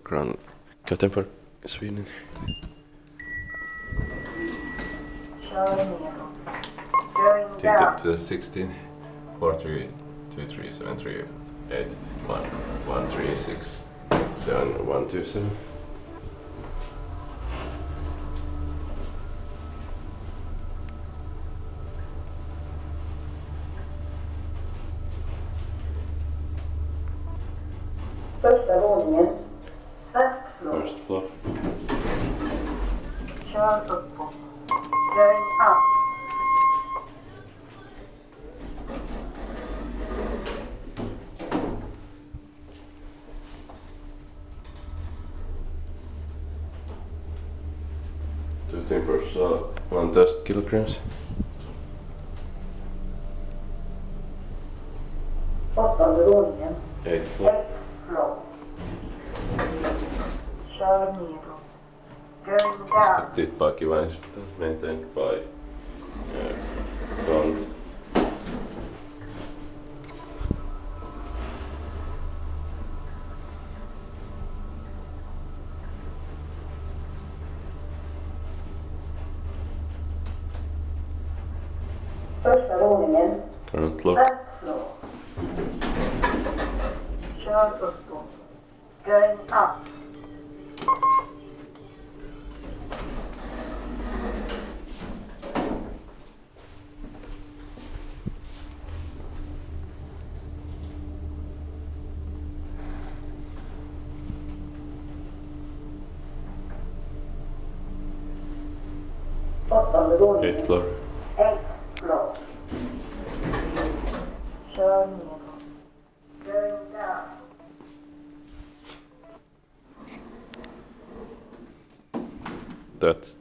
Crown, Gothenburg, Sweden. Ticket to 16 43 23 73 8 1 1 3 6 7 1 2 7. Första våningen, First floor. Kör uppåt. Going up. Two timbers, so 1000 kilograms. Åttonde våningen, 8th floor. floor. Kör nedåt. Going down. Expected parking lines maintained by front. Första våningen, Current floor. floor. Kör uppåt. Going up. Åttonde våningen, 8th floor. floor. Kör nedåt. Going down. That's